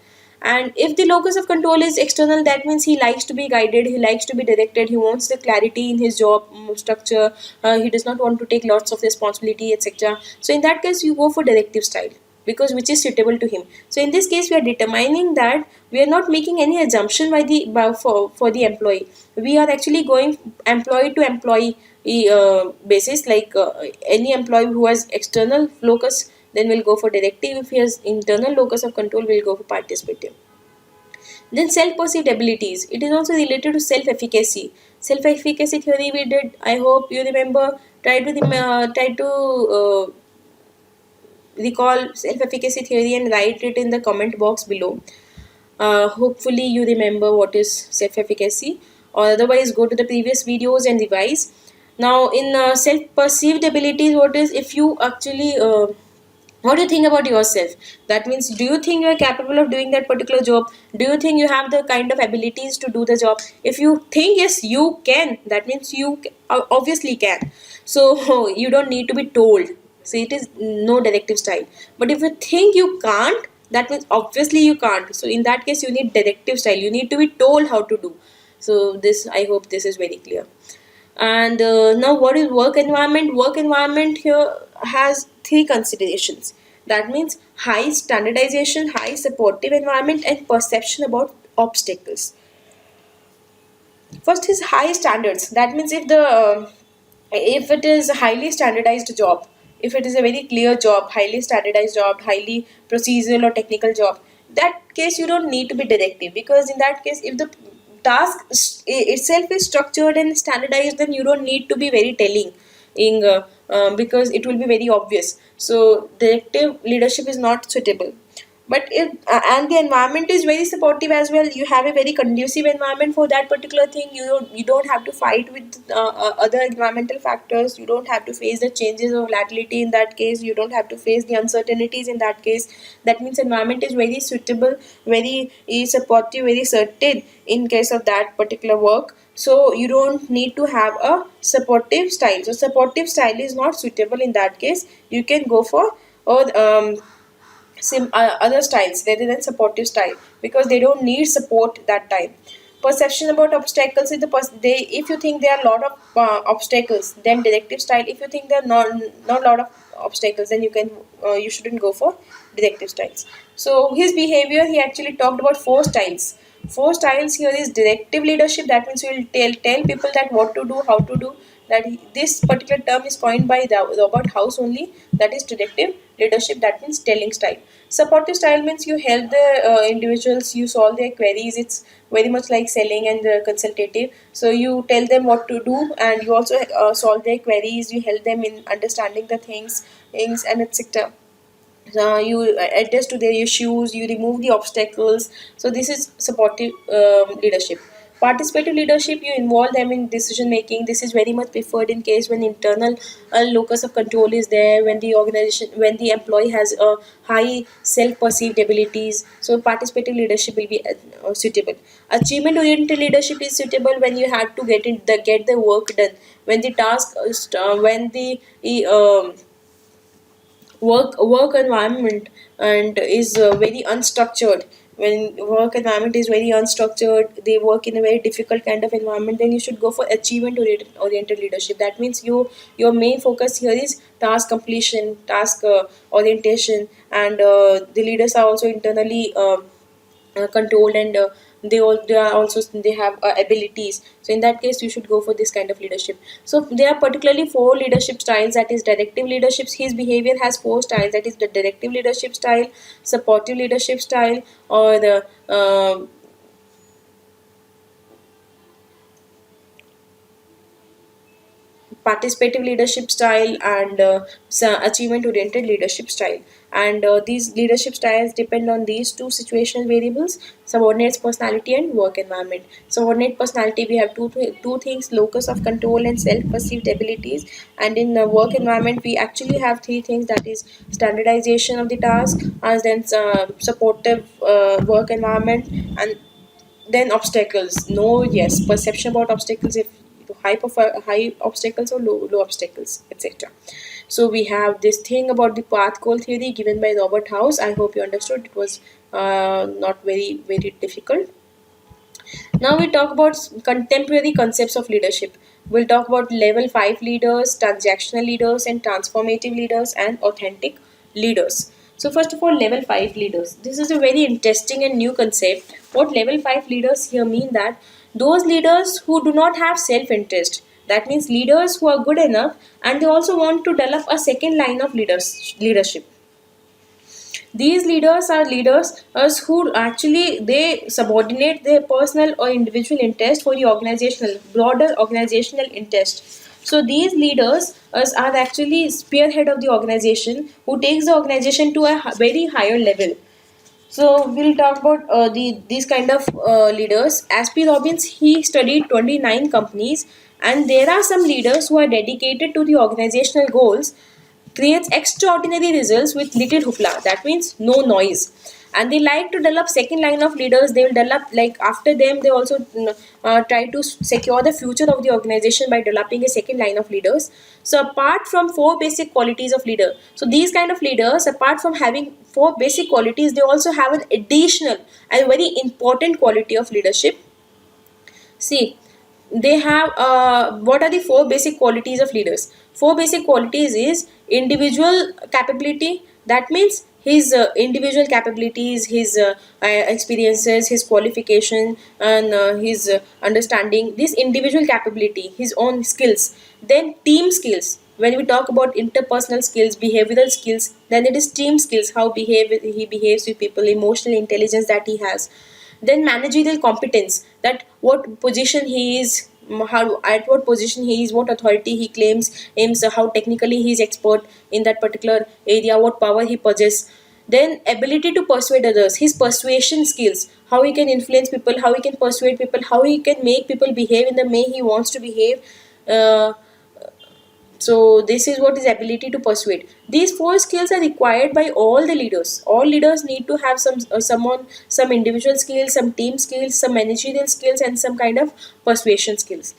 And if the locus of control is external, that means he likes to be guided, he likes to be directed, he wants the clarity in his job structure, he does not want to take lots of responsibility, etc. So in that case you go for directive style, because which is suitable to him. So in this case we are determining that we are not making any assumption for the employee. We are actually going employee to employee basis, like any employee who has external locus, then we'll go for directive. If he has internal locus of control, we'll go for participative. Then self-perceived abilities. It is also related to self-efficacy. Self-efficacy theory we did. I hope you remember. Try to recall self-efficacy theory and write it in the comment box below. Hopefully you remember what is self-efficacy, or otherwise go to the previous videos and revise. Now in self-perceived abilities, what is, if you actually What do you think about yourself? That means, do you think you are capable of doing that particular job? Do you think you have the kind of abilities to do the job? If you think yes, you can, that means you obviously can. So you don't need to be told. So it is no directive style. But if you think you can't, that means obviously you can't. So in that case, you need directive style. You need to be told how to do. So this, I hope this is very clear. And now, what is work environment? Work environment here has three considerations. That means high standardization, high supportive environment, and perception about obstacles. First is high standards. That means if it is a highly standardized job, if it is a very clear job, highly standardized job, highly procedural or technical job, that case you don't need to be directive, because in that case, if the task itself is structured and standardized, then you don't need to be very telling because it will be very obvious. So directive leadership is not suitable. But if and the environment is very supportive as well, you have a very conducive environment for that particular thing. You don't have to fight with other environmental factors. You don't have to face the changes of volatility in that case. You don't have to face the uncertainties in that case. That means environment is very suitable, very supportive, very certain in case of that particular work. So you don't need to have a supportive style. So supportive style is not suitable in that case. You can go for or other styles rather than supportive style, because they don't need support that time. Perception about obstacles is they, if you think there are a lot of obstacles, then directive style. If you think there are not a lot of obstacles, then you shouldn't go for directive styles. So his behavior, he actually talked about four styles. Four styles here is directive leadership. That means you will tell people that what to do, how to do. This particular term is coined by Robert House only. That is directive leadership. That means telling style. Supportive style means you help the individuals, you solve their queries. It's very much like selling and consultative. So you tell them what to do, and you also solve their queries. You help them in understanding the things and etc. You adjust to their issues, you remove the obstacles. So this is supportive leadership. Participative leadership, you involve them in decision making. This is very much preferred in case when internal locus of control is there, when the organization, when the employee has a high self perceived abilities. So participative leadership will be suitable. Achievement oriented leadership is suitable when you have to get the work done, when the task when the work environment and is very unstructured. When work environment is very unstructured, they work in a very difficult kind of environment, then you should go for achievement oriented leadership. That means your main focus here is task completion, task orientation, and the leaders are also internally controlled, and they are also, they have abilities. So in that case, you should go for this kind of leadership. So there are particularly four leadership styles. That is directive leaderships. His behavior has four styles. That is the directive leadership style, supportive leadership style, or the participative leadership style, and achievement oriented leadership style. And these leadership styles depend on these two situational variables: subordinates personality and work environment. Subordinate personality, we have two things: locus of control and self perceived abilities. And in the work environment, we actually have three things: that is standardization of the task, and then supportive work environment, and then obstacles. No, yes, perception about obstacles, if high obstacles or low obstacles, etc. So we have this thing about the path goal theory given by Robert House. I hope you understood. It was not very difficult. Now we talk about contemporary concepts of leadership. We'll talk about level 5 leaders, transactional leaders, and transformative leaders, and authentic leaders. So first of all, level 5 leaders. This is a very interesting and new concept. What level 5 leaders here mean: that those leaders who do not have self-interest. That means leaders who are good enough and they also want to develop a second line of leadership. These leaders are leaders who actually they subordinate their personal or individual interest for the organizational, broader organizational interest. So these leaders are actually spearhead of the organization, who takes the organization to a very higher level. So we'll talk about these kind of leaders. As P. Robbins, he studied 29 companies, and there are some leaders who are dedicated to the organizational goals creates extraordinary results with little hoopla. That means no noise. And they like to develop second line of leaders. They will develop, like after them they also try to secure the future of the organization by developing a second line of leaders. So apart from four basic qualities of leader, so these kind of leaders, apart from having four basic qualities, they also have an additional and very important quality of leadership. See, they have what are the four basic qualities of leaders? Four basic qualities is individual capability. That means his individual capabilities, his experiences, his qualification, and his understanding. This individual capability, his own skills. Then team skills. When we talk about interpersonal skills, behavioral skills, then it is team skills. How he behaves with people, emotional intelligence that he has. Then managerial competence, that what position he is, how at what position he is, what authority he claims, aims, how technically he is expert in that particular area, what power he possesses. Then ability to persuade others, his persuasion skills, how he can influence people, how he can persuade people, how he can make people behave in the way he wants to behave. uh, so this is what is ability to persuade. These four skills are required by all the leaders. All leaders need to have some individual skills, some team skills, some managerial skills, and some kind of persuasion skills.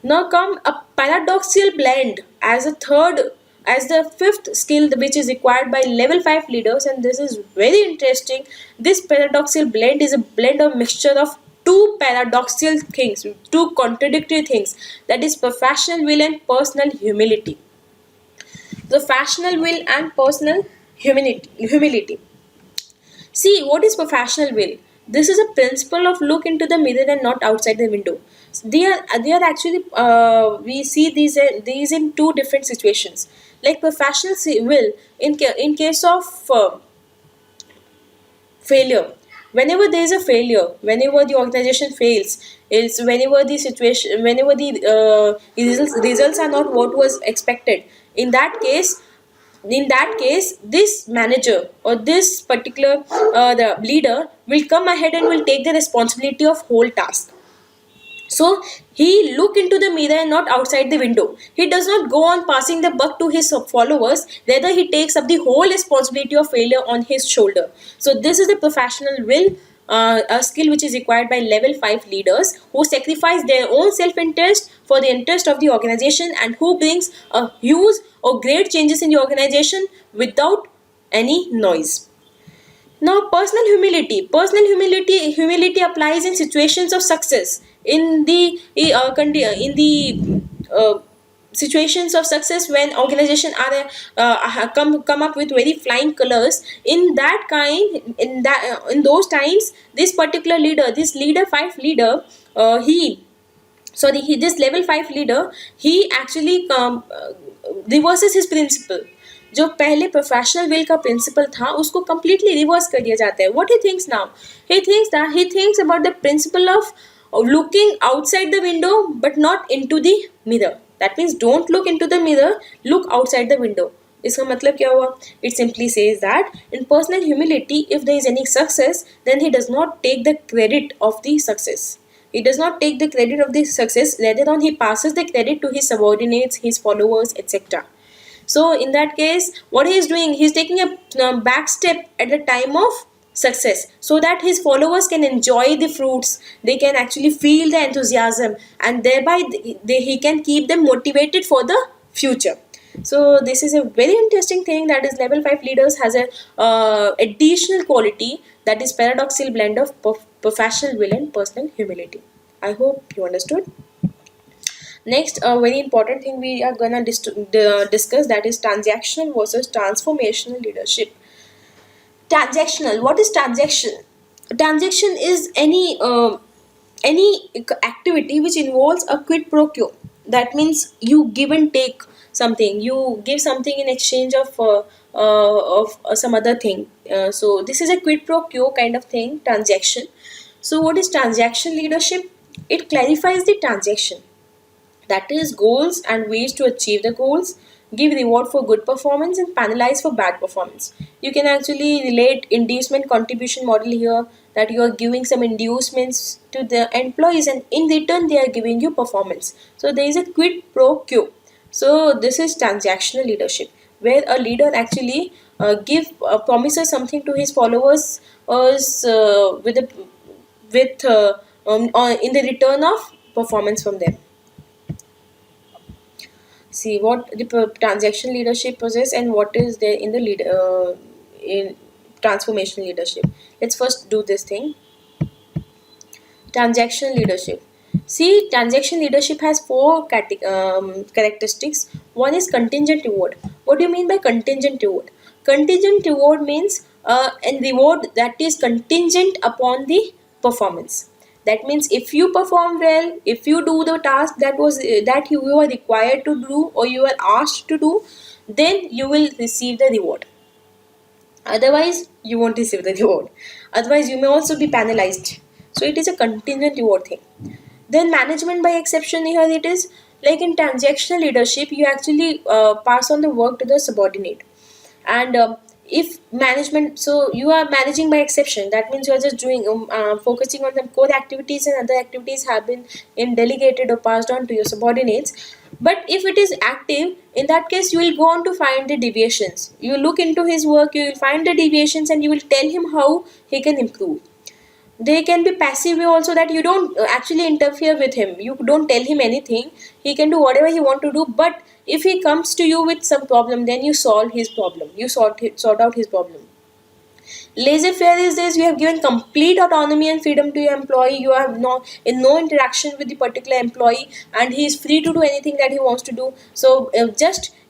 Now come a paradoxical blend as a third, as the fifth skill which is required by level 5 leaders, and this is very interesting. This paradoxical blend is a blend of mixture of two paradoxical things, two contradictory things, that is professional will and personal humility. The professional will and personal humility. See, what is professional will? This is a principle of look into the mirror and not outside the window. They are actually we see these in two different situations. Like professional will, in case of failure, whenever there is a failure, whenever the organization fails, is whenever the situation, whenever the results are not what was expected, in that case, this manager or this particular the leader will come ahead and will take the responsibility of whole task. So he look into the mirror and not outside the window. He does not go on passing the buck to his followers. Rather, he takes up the whole responsibility of failure on his shoulder. So this is the professional will, a skill which is required by level 5 leaders who sacrifice their own self-interest for the interest of the organization, and who brings a huge or great changes in the organization without any noise. Now, personal humility. Humility applies in situations of success. In the situations of success, when organization are come up with very flying colors, in those times, this particular leader, this leader 5 leader, this level 5 leader, he actually reverses his principle. जो पहले professional will का principal था, उसको completely reverse कर दिया जाता है. What he thinks now? He thinks about the principle of looking outside the window but not into the mirror. That means don't look into the mirror, look outside the window. इसका मतलब क्या हुआ? It simply says that in personal humility, if there is any success, then he does not take the credit of the success. He does not take the credit of the success. Rather on, he passes the credit to his subordinates, his followers, etc. So in that case, what he is doing, he is taking a back step at the time of success, so that his followers can enjoy the fruits. They can actually feel the enthusiasm, and thereby he can keep them motivated for the future. So this is a very interesting thing, that is level 5 leaders has a additional quality, that is paradoxical blend of professional will and personal humility. I hope you understood. Next, a very important thing we are gonna discuss, that is transactional versus transformational leadership. Transactional. What is transaction? Transaction is any activity which involves a quid pro quo. That means you give and take something. You give something in exchange of some other thing. So this is a quid pro quo kind of thing. Transaction. So what is transaction leadership? It clarifies the transaction. That is goals and ways to achieve the goals, give reward for good performance and penalize for bad performance. You can actually relate inducement contribution model here, that you are giving some inducements to the employees and in return they are giving you performance. So there is a quid pro quo. So this is transactional leadership. where a leader actually give promises something to his followers with a with in the return of performance from them. See what the transaction leadership possess and what is there in the lead in transformation leadership. Let's first do this thing. Transaction leadership. See, transaction leadership has four characteristics. One is contingent reward. What do you mean by contingent reward? Contingent reward means a reward that is contingent upon the performance. That means if you perform well, if you do the task that you were required to do or you were asked to do, then you will receive the reward. Otherwise, you won't receive the reward. Otherwise, you may also be penalized. So it is a contingent reward thing. Then management by exception, here it is like in transactional leadership, you actually pass on the work to the subordinate. And if management, so you are managing by exception, that means you are just doing focusing on the core activities, and other activities have been delegated or passed on to your subordinates. But if it is active, in that case you will go on to find the deviations. You look into his work, you will find the deviations, and you will tell him how he can improve. They can be passive way also, that you don't actually interfere with him, you don't tell him anything, he can do whatever he want to do. But if he comes to you with some problem, then you solve his problem, you sort out his problem. Laissez-faire is this: you have given complete autonomy and freedom to your employee. You have no interaction with the particular employee, and he is free to do anything that he wants to do. So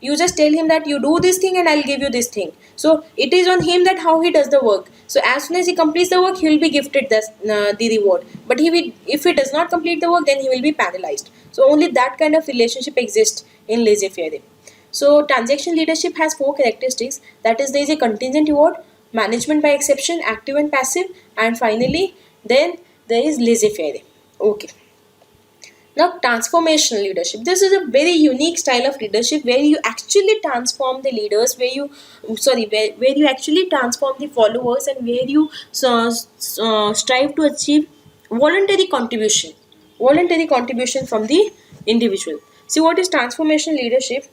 you just tell him that you do this thing and I'll give you this thing. So it is on him that how he does the work. So as soon as he completes the work, he will be gifted the reward. But if he does not complete the work, then he will be penalized. So only that kind of relationship exists in laissez-faire. So transaction leadership has four characteristics. That is, there is a contingent reward, management by exception, active and passive, and finally then there is laissez-faire. Okay. Now transformational leadership. This is a very unique style of leadership where you actually transform the leaders, where you actually transform the followers, and where you strive to achieve voluntary contribution, voluntary contribution from the individual. See, what is transformational leadership?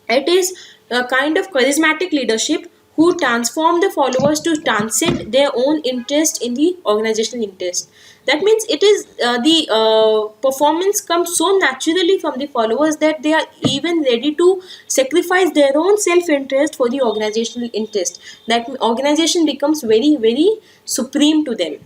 It is a kind of charismatic leadership who transform the followers to transcend their own interest in the organizational interest. That means it is the performance comes so naturally from the followers that they are even ready to sacrifice their own self-interest for the organizational interest. That organization becomes very, very supreme to them.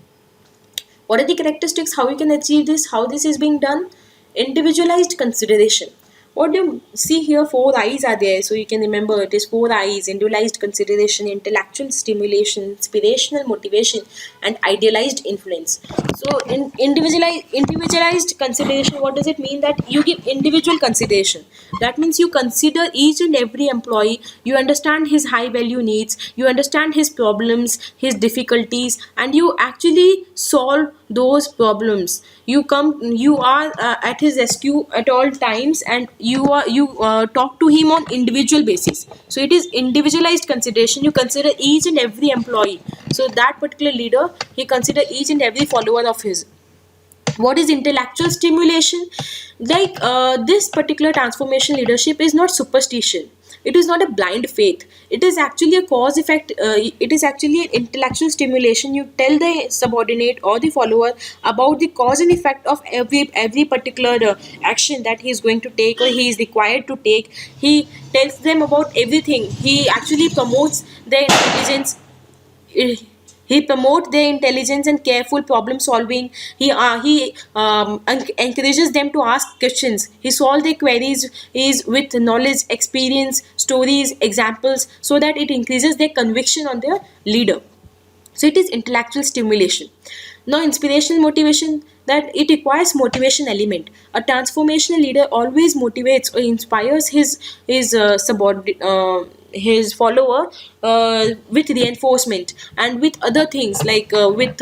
What are the characteristics? How you can achieve this? How this is being done? Individualized consideration. What do you see here? Four eyes are there, so you can remember it is four eyes: individualized consideration, intellectual stimulation, inspirational motivation, and idealized influence. So in individualized consideration, what does it mean? That you give individual consideration. That means you consider each and every employee, you understand his high value needs, you understand his problems, his difficulties, and you actually solve those problems. You are at his rescue at all times, and you talk to him on individual basis. So it is individualized consideration. You consider each and every employee. So that particular leader, he consider each and every follower of his. What is intellectual stimulation? Like this particular transformation leadership is not superstition, it is not a blind faith, it is actually a cause effect. It is actually an intellectual stimulation. You tell the subordinate or the follower about the cause and effect of every particular action that he is going to take or he is required to take. He tells them about everything. He actually promotes their intelligence. He promotes their intelligence and careful problem solving. He encourages them to ask questions. He solves their queries is with knowledge, experience, stories, examples, so that it increases their conviction on their leader. So it is intellectual stimulation. Now inspirational motivation, that it requires motivation element. A transformational leader always motivates or inspires his follower with reinforcement and with other things, like with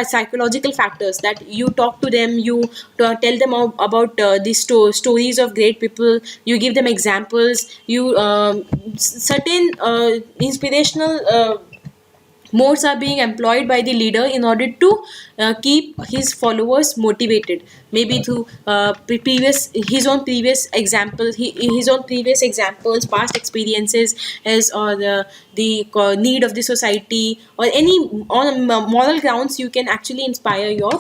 psychological factors, that you talk to them, you tell them about the stories of great people, you give them examples, you certain inspirational Modes are being employed by the leader in order to keep his followers motivated, maybe through previous his own previous examples, his own previous examples, past experiences, as or the need of the society, or any on moral grounds. You can actually inspire your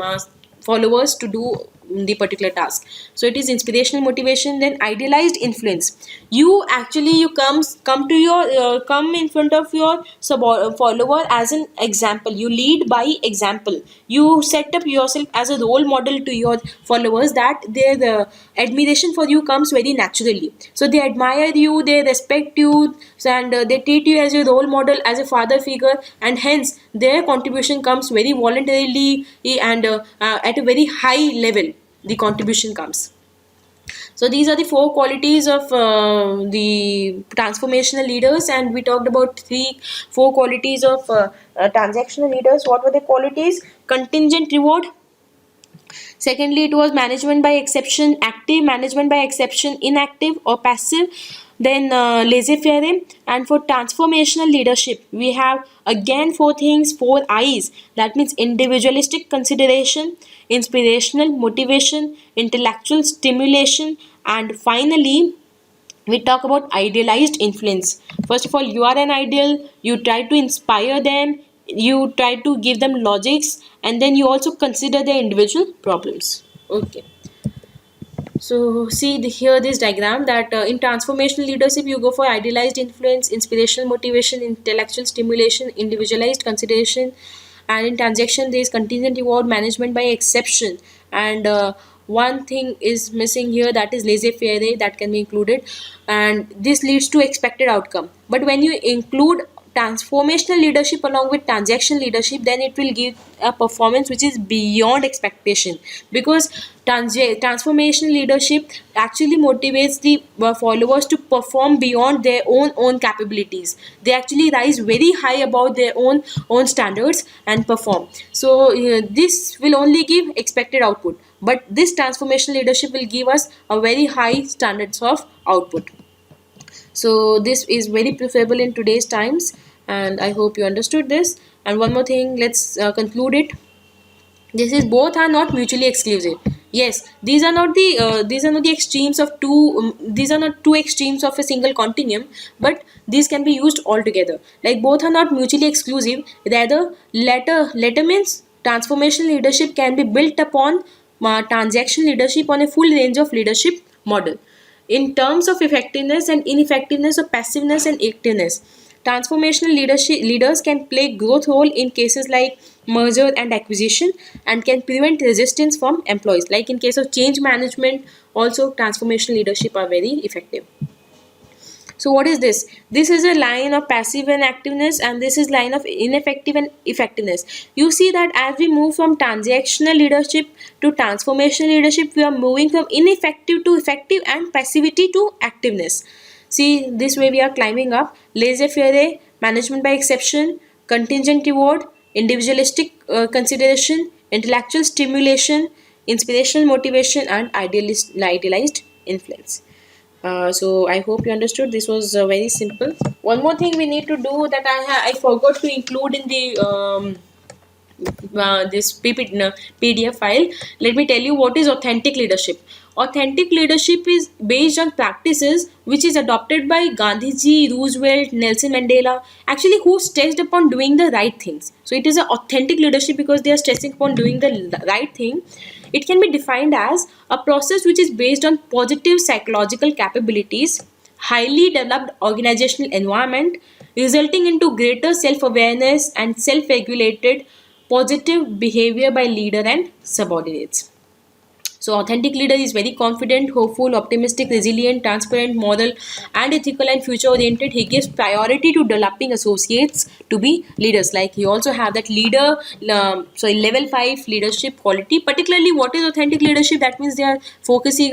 uh, followers to do the particular task. So it is inspirational motivation. Then idealized influence. You actually you come to your come in front of your follower as an example. You lead by example. You set up yourself as a role model to your followers, that their the admiration for you comes very naturally. So they admire you, they respect you, and they treat you as a role model, as a father figure, and hence their contribution comes very voluntarily, and at a very high level the contribution comes. So these are the four qualities of the transformational leaders, and we talked about four qualities of transactional leaders. What were the qualities? Contingent reward. Secondly, it was management by exception, active management by exception, inactive or passive. Then laissez-faire. And for transformational leadership, we have again four things, four I's. That means individualistic consideration, inspirational motivation, intellectual stimulation, and finally we talk about idealized influence. First of all, you are an ideal, you try to inspire them, you try to give them logics, and then you also consider their individual problems. Okay, so see here this diagram, that in transformational leadership you go for idealized influence, inspirational motivation, intellectual stimulation, individualized consideration, and in transaction there is contingent reward, management by exception, and one thing is missing here, that is laissez-faire, that can be included, and this leads to expected outcome. But when you include transformational leadership along with transaction leadership, then it will give a performance which is beyond expectation, because transformational leadership actually motivates the followers to perform beyond their own capabilities. They actually rise very high above their own standards and perform. So this will only give expected output, but this transformational leadership will give us a very high standards of output. So this is very preferable in today's times, and I hope you understood this. And one more thing, let's conclude it. This is both are not mutually exclusive. Yes, these are not the extremes of two, these are not two extremes of a single continuum, but these can be used all together. Like both are not mutually exclusive, rather latter means transformational leadership can be built upon transaction leadership on a full range of leadership model. In terms of effectiveness and ineffectiveness, of passiveness and activeness, transformational leadership leaders can play growth role in cases like merger and acquisition, and can prevent resistance from employees. Like in case of change management, also transformational leadership are very effective. So what is this? This is a line of passive and activeness, and this is line of ineffective and effectiveness. You see that as we move from transactional leadership to transformational leadership, we are moving from ineffective to effective, and passivity to activeness. See, this way we are climbing up. Laissez-faire, management by exception, contingent reward, individualistic consideration, intellectual stimulation, inspirational motivation, and idealized influence. So I hope you understood. This was very simple. One more thing we need to do, that I forgot to include in the this PDF file. Let me tell you what is authentic leadership. Authentic leadership is based on practices which is adopted by Gandhiji, Roosevelt, Nelson Mandela, actually who stressed upon doing the right things. So it is an authentic leadership because they are stressing upon doing the right thing. It can be defined as a process which is based on positive psychological capabilities, highly developed organizational environment, resulting into greater self-awareness and self-regulated positive behavior by leader and subordinates. So authentic leader is very confident, hopeful, optimistic, resilient, transparent, moral, and ethical and future oriented. He gives priority to developing associates to be leaders. Like he also have that leader, level 5 leadership quality. Particularly, what is authentic leadership? That means they are focusing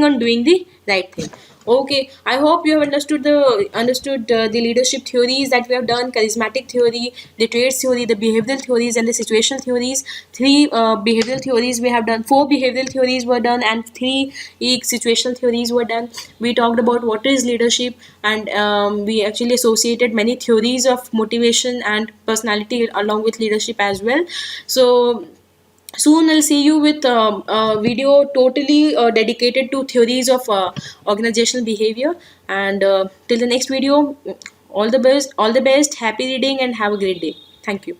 on doing the right thing. Okay, I hope you have understood the leadership theories that we have done: charismatic theory, the traits theory, the behavioral theories, and the situational theories. Three behavioral theories we have done. Four behavioral theories were done, and three situational theories were done. We talked about what is leadership, and we actually associated many theories of motivation and personality along with leadership as well. So soon I'll see you with a video totally dedicated to theories of organizational behavior. And till the next video, all the best, happy reading, and have a great day. Thank you.